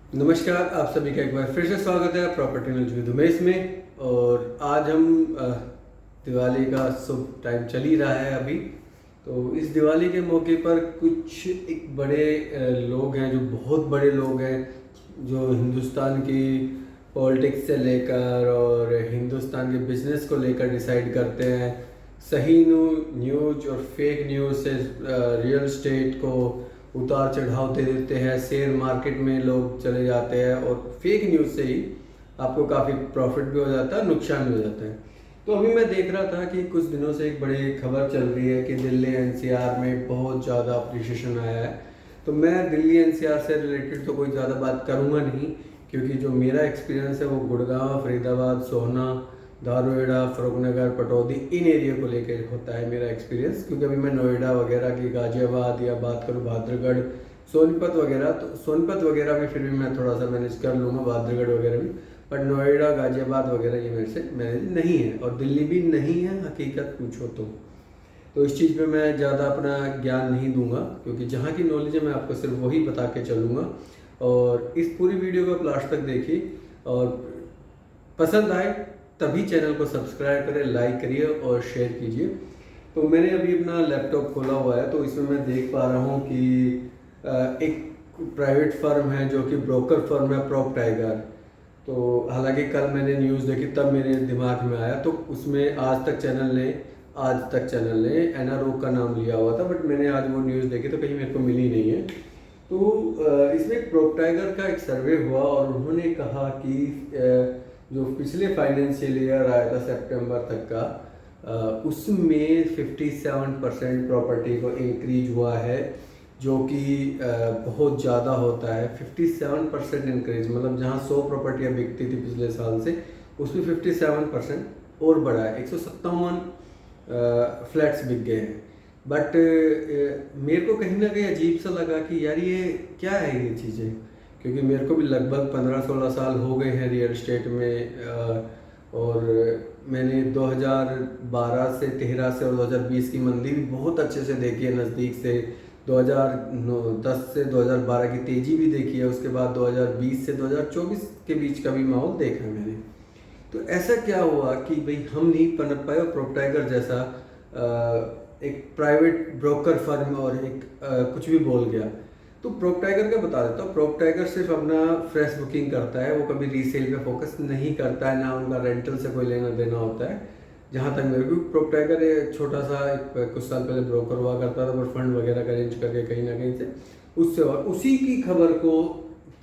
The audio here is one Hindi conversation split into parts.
नमस्कार, आप सभी का एक बार फिर से स्वागत है प्रॉपर्टी न्यूज विद उमेश में। और आज हम दिवाली का शुभ टाइम चल ही रहा है अभी। तो इस दिवाली के मौके पर कुछ एक बड़े लोग हैं, जो बहुत बड़े लोग हैं, जो हिंदुस्तान की पॉलिटिक्स से लेकर और हिंदुस्तान के बिजनेस को लेकर डिसाइड करते हैं। सही न्यूज और फेक न्यूज से रियल स्टेट को उतार चढ़ाव दे देते हैं, शेयर मार्केट में लोग चले जाते हैं और फेक न्यूज़ से ही आपको काफ़ी प्रॉफिट भी हो जाता है, नुकसान भी हो जाता है। तो अभी मैं देख रहा था कि कुछ दिनों से एक बड़ी खबर चल रही है कि दिल्ली एनसीआर में बहुत ज़्यादा अप्रिशिएशन आया है। तो मैं दिल्ली एनसीआर से रिलेटेड तो कोई ज़्यादा बात करूँगा नहीं, क्योंकि जो मेरा एक्सपीरियंस है वो गुड़गांव, फरीदाबाद, सोहना, धारूहेड़ा, फरुखनगर, पटौदी, इन एरिया को लेकर होता है मेरा एक्सपीरियंस। क्योंकि अभी मैं नोएडा वगैरह की, गाजियाबाद या बात करूँ भाद्रगढ़, सोनीपत वगैरह, तो सोनीपत वगैरह भी फिर भी मैं थोड़ा सा मैनेज कर लूँगा, भाद्रगढ़ वगैरह भी। बट नोएडा, गाजियाबाद वगैरह ये मेरे से मैनेज नहीं है, और दिल्ली भी नहीं है हकीकत पूछो तो इस चीज़ पे मैं ज़्यादा अपना ज्ञान नहीं दूंगा, क्योंकि जहाँ की नॉलेज है मैं आपको सिर्फ वही बता के चलूँगा। और इस पूरी वीडियो को आप लास्ट तक देखिए, और पसंद आए तभी चैनल को सब्सक्राइब करें, लाइक करिए और शेयर कीजिए। तो मैंने अभी अपना लैपटॉप खोला हुआ है, तो इसमें मैं देख पा रहा हूँ कि एक प्राइवेट फर्म है जो कि ब्रोकर फर्म है, प्रॉप टाइगर। तो हालांकि कल मैंने न्यूज़ देखी तब मेरे दिमाग में आया, तो उसमें आज तक चैनल ने एनआरओ का नाम लिया हुआ था, बट मैंने आज वो न्यूज़ देखी तो कहीं मेरे को मिली नहीं है। तो इसमें एक प्रॉप टाइगर का एक सर्वे हुआ और उन्होंने कहा कि जो पिछले फाइनेंशियल ईयर आया था सितंबर तक का, उसमें 57% प्रॉपर्टी को इंक्रीज हुआ है, जो कि बहुत ज़्यादा होता है। 57% इंक्रीज मतलब जहाँ 100 प्रॉपर्टियाँ बिकती थी पिछले साल से, उसमें 57% और बढ़ा है। 157 फ्लैट्स बिक गए हैं। बट मेरे को कहीं ना कहीं अजीब सा लगा कि यार ये क्या है ये चीज़ें, क्योंकि मेरे को भी लगभग 15-16 साल हो गए हैं रियल एस्टेट में। और मैंने 2012 से 13 से और 2020 की मंदी भी बहुत अच्छे से देखी है नज़दीक से। 2010 से 2012 की तेज़ी भी देखी है, उसके बाद 2020 से 2024 के बीच का भी माहौल देखा है मैंने। तो ऐसा क्या हुआ कि भाई हम नहीं पनप पाए, और प्रॉप टाइगर जैसा एक प्राइवेट ब्रोकर फर्म और एक कुछ भी बोल गया। तो प्रॉप टाइगर का बता देता हूँ। प्रॉप टाइगर सिर्फ अपना फ्रेश बुकिंग करता है, वो कभी रीसेल पे फोकस नहीं करता है, ना उनका रेंटल से कोई लेना देना होता है। जहाँ तक मेरे को, प्रॉप टाइगर एक छोटा सा एक कुछ साल पहले ब्रोकर हुआ करता था, पर फंड वगैरह का अरेंज करके कहीं ना कहीं से उससे, और उसी की खबर को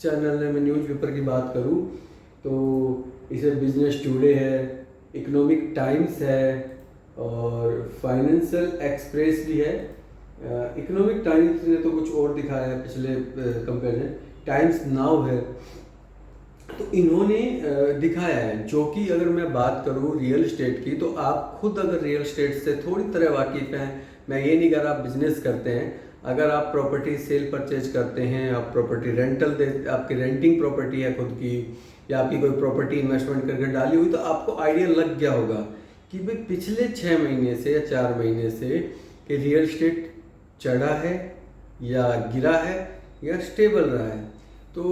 चैनल ने, मैं न्यूज़पेपर की बात करूँ तो इसे बिजनेस टुडे है, इकोनॉमिक टाइम्स है और फाइनेंशियल एक्सप्रेस भी है। इकोनॉमिक टाइम्स ने तो कुछ और दिखाया है पिछले कंपेरिजन, टाइम्स नाउ है तो इन्होंने दिखाया है। जो कि अगर मैं बात करूँ रियल एस्टेट की, तो आप खुद अगर रियल एस्टेट से थोड़ी तरह वाकिफ़ हैं, मैं ये नहीं कह रहा आप बिजनेस करते हैं, अगर आप प्रॉपर्टी सेल परचेज करते हैं, आप प्रॉपर्टी रेंटल दे, आपकी रेंटिंग प्रॉपर्टी है खुद की, या आपकी कोई प्रॉपर्टी इन्वेस्टमेंट करके डाली हुई, तो आपको आइडिया लग गया होगा कि भाई पिछले 6 महीने से या 4 महीने से कि रियल एस्टेट चढ़ा है या गिरा है या स्टेबल रहा है। तो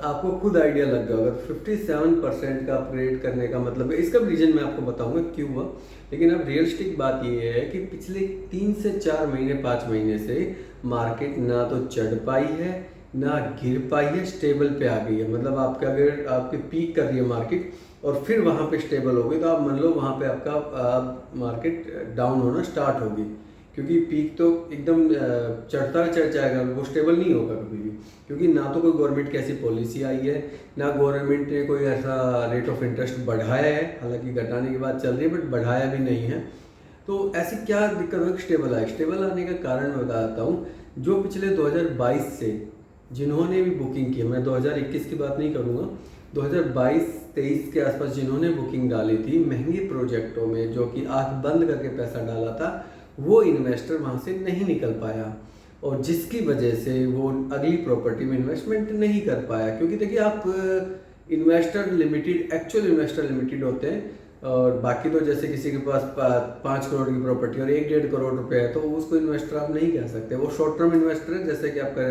आपको खुद आइडिया लग गया होगा। 57% का अपग्रेड करने का मतलब है, इसका रीज़न मैं आपको बताऊंगा क्यों हुआ। लेकिन अब रियलिस्टिक बात ये है कि पिछले 3 से 4 महीने, 5 महीने से मार्केट ना तो चढ़ पाई है ना गिर पाई है, स्टेबल पे आ गई है। मतलब आपका अगर आपकी पीक कर रही है मार्केट और फिर वहाँ पे स्टेबल हो गई, तो आप मान लो वहाँ पे आपका मार्केट डाउन होना स्टार्ट होगी, क्योंकि पीक तो एकदम चढ़ता चढ़ जाएगा, वो स्टेबल नहीं होगा कभी भी। क्योंकि ना तो कोई गवर्नमेंट की ऐसी पॉलिसी आई है, ना गवर्नमेंट ने कोई ऐसा रेट ऑफ इंटरेस्ट बढ़ाया है, हालांकि घटाने की बात चल रही है बट बढ़ाया भी नहीं है। तो ऐसी क्या दिक्कत है स्टेबल आए? स्टेबल आने का कारण मैं बताता हूँ। जो पिछले 2022 से जिन्होंने भी बुकिंग की, मैं 2021 की बात नहीं करूँगा, 2022-23 के आसपास जिन्होंने बुकिंग डाली थी महंगे प्रोजेक्टों में, जो कि आँख बंद करके पैसा डाला था, वो इन्वेस्टर वहाँ से नहीं निकल पाया, और जिसकी वजह से वो अगली प्रॉपर्टी में इन्वेस्टमेंट नहीं कर पाया। क्योंकि देखिए, आप investor limited, actual investor limited होते हैं, और बाकी तो जैसे किसी के पास 5 करोड़ की प्रॉपर्टी और 1-1.5 करोड़ रुपए है, तो उसको इन्वेस्टर आप नहीं कह सकते, वो शॉर्ट टर्म इन्वेस्टर है। जैसे कि आपका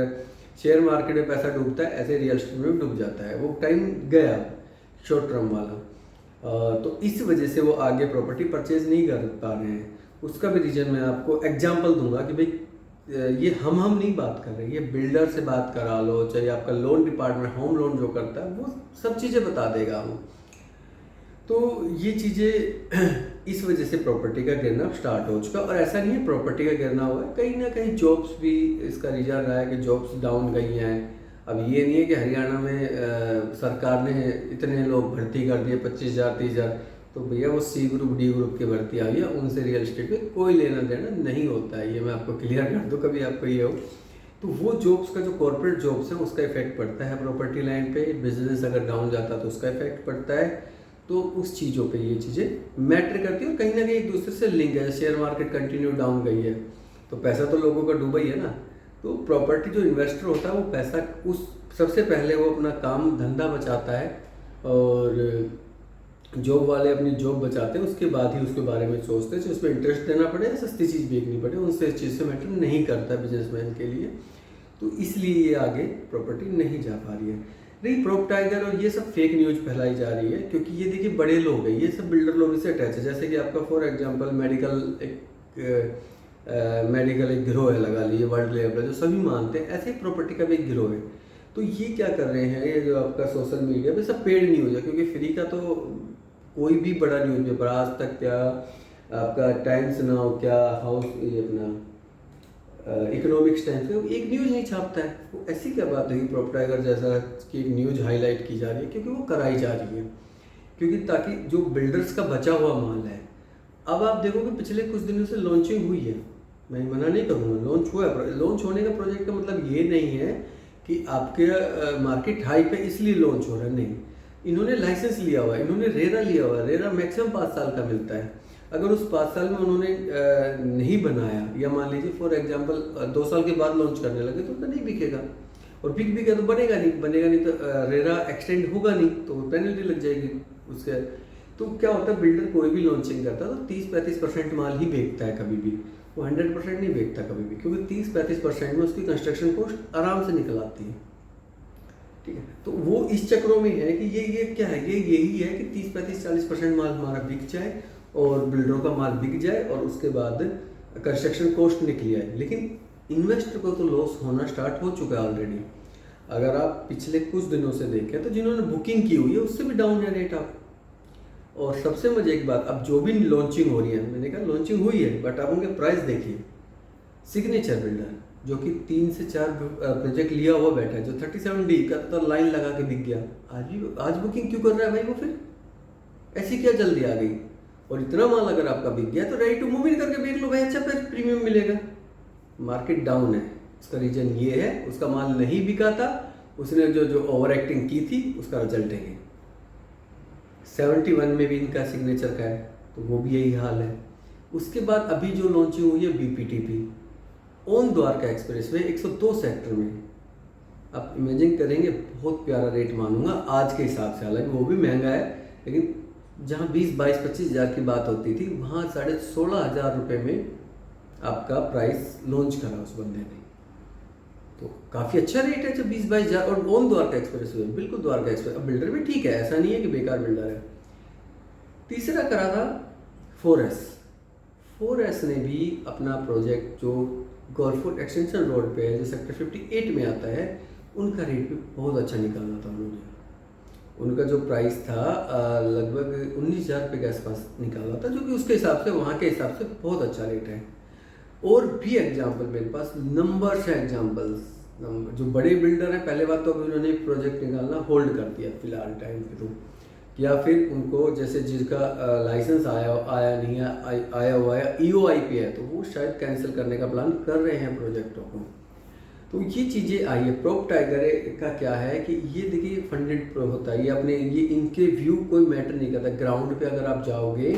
शेयर मार्केट में पैसा डूबता है, ऐसे रियल एस्टेट में डूब जाता है। वो टाइम गया शॉर्ट टर्म वाला। तो इस वजह से वो आगे प्रॉपर्टी परचेज नहीं कर पा रहे हैं। उसका भी रीज़न मैं आपको एग्जांपल दूंगा कि भाई ये हम नहीं बात कर रहे, ये बिल्डर से बात करा लो, चाहे आपका लोन डिपार्टमेंट होम लोन जो करता है वो सब चीज़ें बता देगा वो। तो ये चीज़ें इस वजह से प्रॉपर्टी का गिरना स्टार्ट हो चुका। और ऐसा नहीं है प्रॉपर्टी का गिरना हुआ है, कहीं ना कहीं जॉब्स भी इसका रीजन रहा है कि जॉब्स डाउन गई हैं। अब ये नहीं है कि हरियाणा में सरकार ने इतने लोग भर्ती कर दिए 25,000 30,000, तो भैया वो सी ग्रुप डी ग्रुप की भर्ती आई है, उनसे रियल एस्टेट में कोई लेना देना नहीं होता है। ये मैं आपको क्लियर कर दूँ, कभी आपको ये हो तो वो जॉब्स का जो कॉर्पोरेट जॉब्स है उसका इफेक्ट पड़ता है प्रॉपर्टी लाइन पे। बिजनेस अगर डाउन जाता है तो उसका इफेक्ट पड़ता है। तो उस चीज़ों पे ये चीज़ें मैटर करती है और कहीं ना कहीं एक दूसरे से लिंक है। शेयर मार्केट कंटिन्यू डाउन गई है तो पैसा तो लोगों का डूबा ही है ना। तो प्रॉपर्टी जो इन्वेस्टर होता है वो पैसा उस सबसे पहले वो अपना काम धंधा बचाता है, और जॉब वाले अपनी जॉब बचाते हैं, उसके बाद ही उसके बारे में सोचते हैं। उसमें इंटरेस्ट देना पड़े या सस्ती चीज़ बेचनी पड़े, उनसे इस चीज़ से मैटर नहीं करता बिजनेसमैन के लिए। तो इसलिए ये आगे प्रॉपर्टी नहीं जा पा रही है। नहीं, प्रॉप टाइगर और ये सब फेक न्यूज फैलाई जा रही है, क्योंकि ये देखिए बड़े लोग हैं, ये सब बिल्डर लोग इससे अटैच है। जैसे कि आपका फॉर एग्जांपल मेडिकल एक गिरोह है, लगा लीजिए वर्ल्ड लेवल जो सभी मानते हैं, ऐसे ही प्रॉपर्टी का भी एक गिरोह है। तो ये क्या कर रहे हैं, ये जो आपका सोशल मीडिया पे सब पेड न्यूज है, क्योंकि फ्री का तो कोई भी बड़ा न्यूज पेपर, आज तक क्या, आपका टाइम्स नाउ क्या, हाउस ये अपना इकोनॉमिक्स टाइम्स का एक न्यूज़ नहीं छापता है। वो ऐसी क्या बात है कि प्रॉप टाइगर जैसा कि एक न्यूज़ हाईलाइट की जा रही है, क्योंकि वो कराई जा रही है, क्योंकि ताकि जो बिल्डर्स का बचा हुआ माल है। अब आप देखोगे पिछले कुछ दिनों से लॉन्चिंग हुई है, मैं मना नहीं करूँगा, लॉन्च हुआ है। लॉन्च होने का प्रोजेक्ट का मतलब ये नहीं है कि आपके मार्केट हाई पे इसलिए लॉन्च हो रहा है, नहीं। इन्होंने लाइसेंस लिया हुआ है, इन्होंने रेरा लिया हुआ है। रेरा मैक्सिमम 5 साल का मिलता है। अगर उस 5 साल में उन्होंने नहीं बनाया, या मान लीजिए फॉर एग्जांपल 2 साल के बाद लॉन्च करने लगे, तो उतना नहीं बिकेगा। और बिक भी गया तो बनेगा नहीं तो रेरा एक्सटेंड होगा नहीं, तो पेनल्टी लग जाएगी उसके। तो क्या होता है, बिल्डर कोई भी लॉन्चिंग करता है तो 30-35% माल ही बेचता है कभी भी, वो 100% नहीं बेचता कभी भी, क्योंकि 30-35% में उसकी कंस्ट्रक्शन कॉस्ट आराम से निकल आती है। ठीक है, तो वो इस चक्रों में है कि ये क्या है, ये यही है कि 30-35-40% माल हमारा बिक जाए और बिल्डरों का माल बिक जाए, और उसके बाद कंस्ट्रक्शन कॉस्ट निकली आए। लेकिन इन्वेस्टर को तो लॉस होना स्टार्ट हो चुका है ऑलरेडी। अगर आप पिछले कुछ दिनों से देखें तो जिन्होंने बुकिंग की हुई है उससे भी डाउन है रेट आप। और सबसे मजे की बात, अब जो भी लॉन्चिंग हो रही है, मैंने कहा लॉन्चिंग हुई है, बट आप उनके प्राइस देखिए। सिग्नेचर बिल्डर जो कि 3 से 4 प्रोजेक्ट लिया हुआ बैठा है, जो 37D का तो लाइन लगा के बिक गया, आज बुकिंग क्यों कर रहा है भाई वो? फिर ऐसी क्या जल्दी आ गई? और इतना माल अगर आपका बिक गया तो रेडी टू मूव इन करके बेच लो भाई, अच्छा फिर प्रीमियम मिलेगा। मार्केट डाउन है, इसका रीजन ये है, उसका माल नहीं बिका था, उसने जो ओवर एक्टिंग की थी उसका रिजल्ट है। 71 में भी इनका सिग्नेचर का है, तो वो भी यही हाल है। उसके बाद अभी जो लॉन्चिंग हुई है BPTP on Dwarka express way 102 sector में, आप इमेजिन करेंगे, बहुत प्यारा रेट मानूंगा आज के हिसाब से, हालांकि वो भी महंगा है, लेकिन जहाँ 20-22-25 हज़ार की बात होती थी, वहाँ 16,500 रुपये में आपका प्राइस लॉन्च करा उस बंदे ने। तो काफ़ी अच्छा रेट है, जब 20-22 हज़ार, और ऑन द्वारका एक्सप्रेस वे, बिल्कुल द्वारका एक्सप्रेस। अब बिल्डर भी ठीक है, ऐसा नहीं है कि बेकार बिल्डर है। तीसरा करा था 4S ने भी अपना प्रोजेक्ट जो गोरखपुर एक्सटेंशन रोड पे है, जो सेक्टर 58 में आता है, उनका रेट भी बहुत अच्छा निकाला था उन्होंने। उनका जो प्राइस था लगभग 19,000 रुपये के आसपास निकाला था, जो कि उसके हिसाब से, वहाँ के हिसाब से बहुत अच्छा रेट है। और भी एग्जांपल मेरे पास नंबर से एग्जांपल्स, जो बड़े बिल्डर हैं, पहले बात तो अभी उन्होंने प्रोजेक्ट निकालना होल्ड कर दिया फिलहाल टाइम पे, तो या फिर उनको जैसे जिसका लाइसेंस आया नहीं आया हुआ है, EOI पे है, तो वो शायद कैंसिल करने का प्लान कर रहे हैं प्रोजेक्टों को। तो ये चीज़ें आई है। प्रॉप टाइगर का क्या है कि ये देखिए फंडेड होता है, ये अपने ये इनके व्यू कोई मैटर नहीं करता। ग्राउंड पे अगर आप जाओगे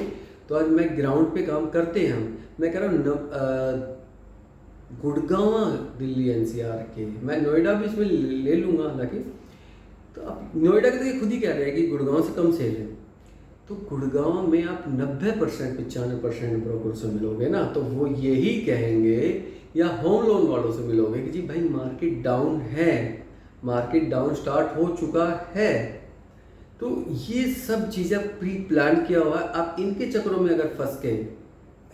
तो आज मैं ग्राउंड पे काम करते हैं हम, मैं कह रहा हूँ गुड़गांव दिल्ली NCR के, मैं नोएडा भी इसमें ले लूँगा हालांकि। तो आप नोएडा के तो ये खुद ही कह रहे हैं कि गुड़गांव से कम सेल है, तो गुड़गांव में आप 90% 95% ब्रोकर से मिलोगे ना, तो वो यही कहेंगे या होम लोन वालों से मिलोगे कि जी भाई मार्केट डाउन है, मार्केट डाउन स्टार्ट हो चुका है। तो ये सब चीज़ें प्री प्लान किया हुआ है। आप इनके चक्रों में अगर फंस गए,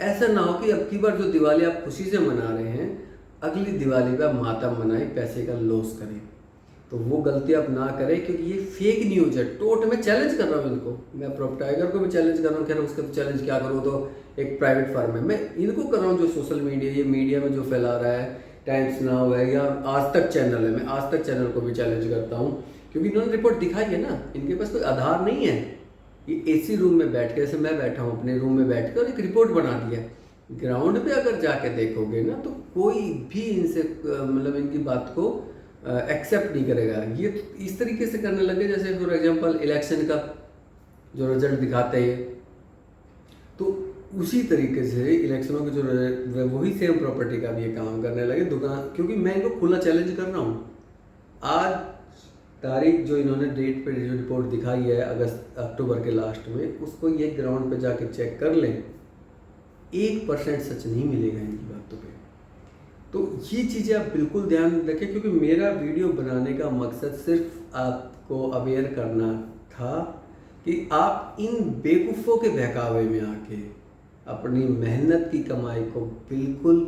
ऐसा ना हो कि अब की बार जो दिवाली आप खुशी से मना रहे हैं, अगली दिवाली पे आप मातम मनाएं, पैसे का लॉस करें। तो वो गलती आप ना करें, क्योंकि ये फेक न्यूज है। टोट मैं चैलेंज कर रहा हूँ इनको, मैं प्रॉप टाइगर को भी चैलेंज कर रहा हूँ, कह रहा हूँ उसका तो चैलेंज क्या करूँ, तो एक प्राइवेट फार्म है। मैं इनको कर रहा हूँ जो सोशल मीडिया, ये मीडिया में जो फैला रहा है, टाइम्स नाउ है या आज तक चैनल है, मैं आज तक चैनल को भी चैलेंज करता हूँ, क्योंकि इन्होंने रिपोर्ट दिखाई है ना, इनके पास कोई आधार नहीं है। ये एसी रूम में बैठ के, जैसे मैं बैठा हूँ अपने रूम में बैठ कर एक रिपोर्ट बना दिया। ग्राउंड पे अगर जाके देखोगे ना, तो कोई भी इनसे मतलब इनकी बात को एक्सेप्ट नहीं करेगा। ये इस तरीके से करने लगे जैसे फॉर एग्जांपल इलेक्शन का जो रिजल्ट दिखाते हैं, तो उसी तरीके से इलेक्शनों के जो वही सेम प्रॉपर्टी का भी ये काम करने लगे दुकान। क्योंकि मैं इनको खुला चैलेंज कर रहा हूँ, आज तारीख जो इन्होंने डेट पे जो रिपोर्ट दिखाई है अक्टूबर के लास्ट में, उसको ये ग्राउंड पे जाके चेक कर लें, 1% सच नहीं मिलेगा इनकी बातों पे। तो ये चीज़ें आप बिल्कुल ध्यान रखें, क्योंकि मेरा वीडियो बनाने का मकसद सिर्फ आपको अवेयर करना था कि आप इन बेवकूफ़ों के बहकावे में आके अपनी मेहनत की कमाई को बिल्कुल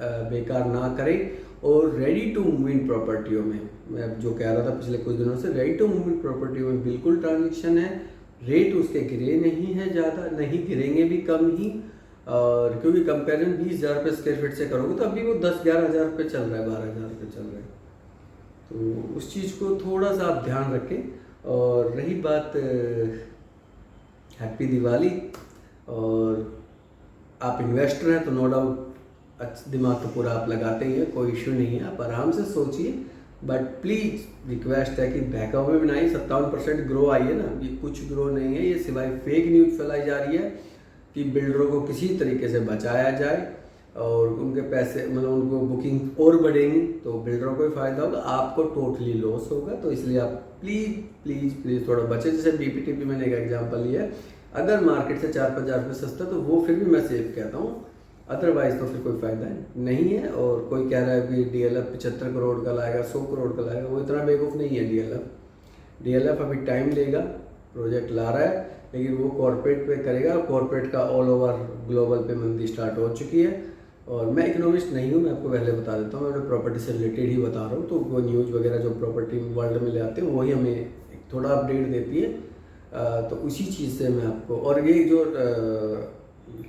बेकार ना करें। और रेडी टू मूव इन प्रॉपर्टियों में, मैं जो कह रहा था पिछले कुछ दिनों से, रेडी टू मूव इन प्रॉपर्टियों में बिल्कुल ट्रांजेक्शन है, रेट उसके गिरे नहीं है, ज़्यादा नहीं गिरेंगे भी, कम ही। और क्योंकि कंपेरिजन 20,000 रुपये स्क्वायर फीट से करोगे तो अभी वो 10-11 हज़ार रुपये चल रहा है, 12 हज़ार रुपये चल रहा है। तो उस चीज़ को थोड़ा सा आप ध्यान रखें। और रही बात हैप्पी दिवाली, और आप इन्वेस्टर हैं तो नो डाउट अच्छा दिमाग तो पूरा आप लगाते ही हैं, कोई इशू नहीं है, आप आराम से सोचिए। बट प्लीज़ रिक्वेस्ट है कि बहकावे में बनाइए। 57% ग्रो आई है ना, ये कुछ ग्रो नहीं है, ये सिवाय फेक न्यूज़ फैलाई जा रही है कि बिल्डरों को किसी तरीके से बचाया जाए और उनके पैसे मतलब उनको बुकिंग और बढ़ेंगी तो बिल्डरों को ही फ़ायदा होगा, आपको टोटली लॉस होगा। तो इसलिए आप प्लीज़ प्लीज़ प्लीज़ थोड़ा बचे। जैसे BPTP मैंने एक एग्जांपल लिया है, अगर मार्केट से 4-5 हज़ार रुपये सस्ता तो वो फिर भी मैं सेफ कहता हूँ, अदरवाइज़ तो फिर कोई फ़ायदा नहीं है। और कोई कह रहा है कि DLF 75 करोड़ का लाएगा, 100 करोड़ का लाएगा, वो इतना बेवकूफ़ नहीं है। DLF अभी टाइम लेगा, प्रोजेक्ट ला रहा है, लेकिन वो कॉर्पोरेट पे करेगा। कॉर्पोरेट का ऑल ओवर ग्लोबल पे मंदी स्टार्ट हो चुकी है। और मैं इकोनॉमिस्ट नहीं हूँ, मैं आपको पहले बता देता हूँ, मैं प्रॉपर्टी से रिलेटेड ही बता रहा हूँ। तो वो न्यूज़ वगैरह जो प्रॉपर्टी वर्ल्ड में ले आते हैं वही हमें थोड़ा अपडेट देती है। तो उसी चीज़ से मैं आपको, और ये जो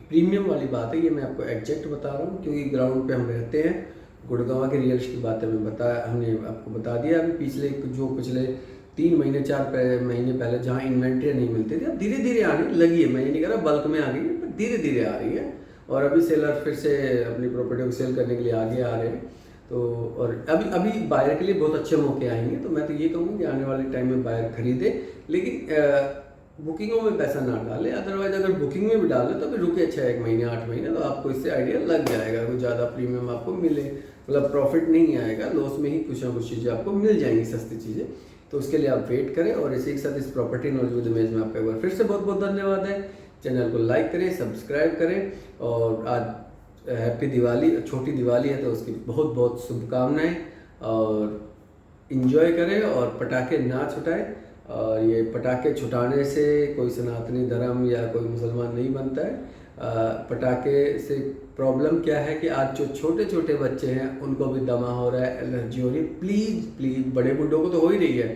प्रीमियम वाली बात है ये मैं आपको एग्जैक्ट बता रहा हूँ, क्योंकि ग्राउंड पे हम रहते हैं। गुड़गांव के रियल की बातें हमने आपको बता दिया। अभी पिछले 3 महीने 4 महीने पहले जहाँ इन्वेंट्री नहीं मिलती थी, अब धीरे धीरे आने लगी है। मैं ये नहीं कह रहा बल्क में आ गई है, पर धीरे धीरे आ रही है। और अभी सेलर फिर से अपनी प्रॉपर्टी को सेल करने के लिए आगे आ रहे हैं। तो और अभी बायर के लिए बहुत अच्छे मौके आएंगे। तो मैं तो ये कहूँगा कि आने वाले टाइम में बायर खरीदे, लेकिन बुकिंगों में पैसा ना डालें। अदरवाइज अगर बुकिंग में भी डालें तो फिर रुके 6 महीने 8 महीने, तो आपको इससे आइडिया लग जाएगा, कुछ ज़्यादा प्रीमियम आपको मिले, मतलब प्रॉफिट नहीं आएगा, लॉस में ही कुछ ना कुछ चीज़ें आपको मिल जाएंगी, सस्ती चीज़ें। तो उसके लिए आप वेट करें। और इसी के साथ इस प्रॉपर्टी नॉलेज विद उमेश में आपका एक बार फिर से बहुत बहुत धन्यवाद है। चैनल को लाइक करें, सब्सक्राइब करें। और आज हैप्पी दिवाली, छोटी दिवाली है तो उसकी बहुत बहुत शुभकामनाएं। और इन्जॉय करें और पटाखे ना छुटाएं। और ये पटाखे छुटाने से कोई सनातनी धर्म या कोई मुसलमान नहीं बनता है। पटाखे से प्रॉब्लम क्या है कि आज जो छोटे छोटे बच्चे हैं उनको भी दमा हो रहा है, एलर्जी हो रही है। प्लीज़ प्लीज़, बड़े बुड्ढों को तो हो ही रही है,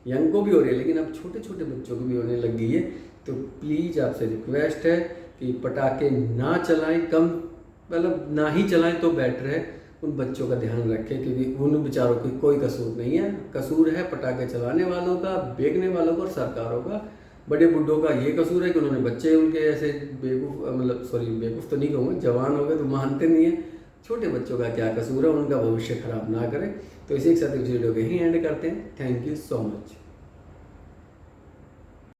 यंग को भी हो रही है, लेकिन अब छोटे छोटे बच्चों को भी होने लग गई है। तो प्लीज़ आपसे रिक्वेस्ट है कि पटाखे ना चलाएं, कम मतलब ना ही चलाएं तो बेटर है। उन बच्चों का ध्यान रखें, क्योंकि उन बेचारों की कोई कसूर नहीं है। कसूर है पटाखे चलाने वालों का, बेचने वालों का और सरकारों का। बड़े बुड्ढों का ये कसूर है कि उन्होंने बच्चे उनके ऐसे बेवकूफ़, मतलब सॉरी बेवकूफ़ तो नहीं कहूँगा, जवान हो गए तो मानते नहीं है। छोटे बच्चों का क्या कसूर है, उनका भविष्य खराब ना करें। तो इसी के साथ इस वीडियो को ही एंड करते हैं। Thank you so much.